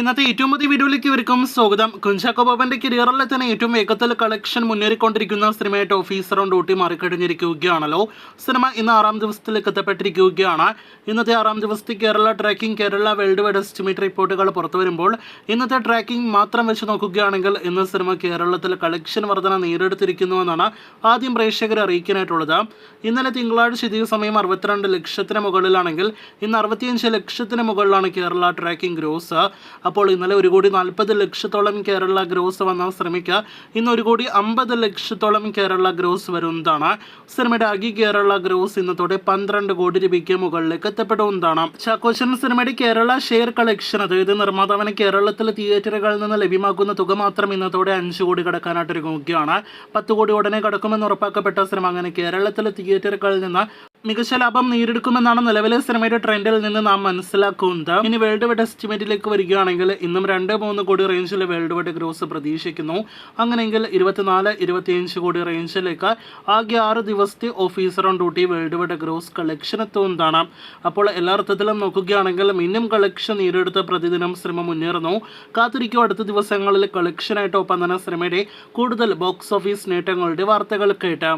ഇന്നത്തെ ഏറ്റവും പുതിയ വീഡിയോയിലേക്ക് ഇവർക്കും സ്വാഗതം. കുഞ്ചാക്കോ ബോബന്റെ കരിയറിലെ തന്നെ ഏറ്റവും വേഗത്തിൽ കളക്ഷൻ മുന്നേറിക്കൊണ്ടിരിക്കുന്ന സിനിമയായിട്ട് ഓഫീസർ ഓൺ ഡ്യൂട്ടി മാറിക്കഴിഞ്ഞിരിക്കുകയാണല്ലോ. സിനിമ ഇന്ന് 6ാം ദിവസത്തിലേക്ക് എത്തപ്പെട്ടിരിക്കുകയാണ്. ഇന്നത്തെ 6ാം ദിവസത്തെ Kerala tracking, Kerala world wide estimate റിപ്പോർട്ടുകൾ പുറത്തു വരുമ്പോൾ ഇന്നത്തെ ട്രാക്കിംഗ് മാത്രം വെച്ച് നോക്കുകയാണെങ്കിൽ ഇന്ന് സിനിമ കേരളത്തിൽ കളക്ഷൻ വർധന നേരിടുത്തിരിക്കുന്നുവെന്നാണ് ആദ്യം പ്രേക്ഷകരെ അറിയിക്കാനായിട്ടുള്ളത്. ഇന്നലെ തിങ്കളാഴ്ച ഇതേ സമയം 62 ലക്ഷത്തിന് മുകളിലാണെങ്കിൽ ഇന്ന് 65 ലക്ഷത്തിന് മുകളിലാണ് കേരള ട്രാക്കിംഗ് ഗ്രോസ്. അപ്പോൾ ഇന്നലെ 1,40,00,000 കേരള ഗ്രോസ് വന്ന സിനിമയ്ക്ക് ഇന്ന് 1,50,00,000 കേരള ഗ്രോസ് വരുന്നതാണ്. സിനിമയുടെ ആകെ കേരള ഗ്രോസ് ഇന്നത്തോടെ 12 കോടി രൂപയ്ക്ക് മുകളിലേക്ക് എത്തപ്പെടുന്നതാണ്. ചാക്കോച്ചൻ സിനിമയുടെ കേരള ഷെയർ കളക്ഷൻ, അതായത് നിർമ്മാതാവിന് കേരളത്തിലെ തിയേറ്ററുകളിൽ നിന്ന് ലഭ്യമാക്കുന്ന തുക മാത്രം ഇന്നത്തോടെ 5 കോടി കടക്കാനായിട്ട് ഒരുങ്ങുകയാണ്. 10 കോടി ഉടനെ കടക്കുമെന്ന് ഉറപ്പാക്കപ്പെട്ട സിനിമ അങ്ങനെ കേരളത്തിലെ തിയേറ്ററുകളിൽ നിന്ന് മികച്ച ലാഭം നേടിയെടുക്കുമെന്നാണ് നിലവിലെ സിനിമയുടെ ട്രെൻഡിൽ നിന്ന് നാം മനസ്സിലാക്കുന്നത്. ഇനി വേൾഡ് വൈഡ് എസ്റ്റിമേറ്റിലേക്ക് വരികയാണെങ്കിൽ ഇന്നും 2-3 കോടി റേഞ്ചിൽ വേൾഡ് വൈഡ് ഗ്രോസ് പ്രതീക്ഷിക്കുന്നു. അങ്ങനെയെങ്കിൽ 24-25 കോടി റേഞ്ചിലേക്ക് ആകെ 6 ദിവസത്തെ officer on duty world wide gross collection എത്തുന്നതാണ്. അപ്പോൾ എല്ലാ അർത്ഥത്തിലും നോക്കുകയാണെങ്കിൽ മിനിമം കളക്ഷൻ നേടിയെടുത്ത് പ്രതിദിനം സിനിമ മുന്നേറുന്നു. കാത്തിരിക്കും അടുത്ത ദിവസങ്ങളിൽ കളക്ഷനായിട്ട് ഒപ്പം തന്നെ സിനിമയുടെ കൂടുതൽ ബോക്സ് ഓഫീസ് നേട്ടങ്ങളുടെ വാർത്തകൾ കേട്ട്.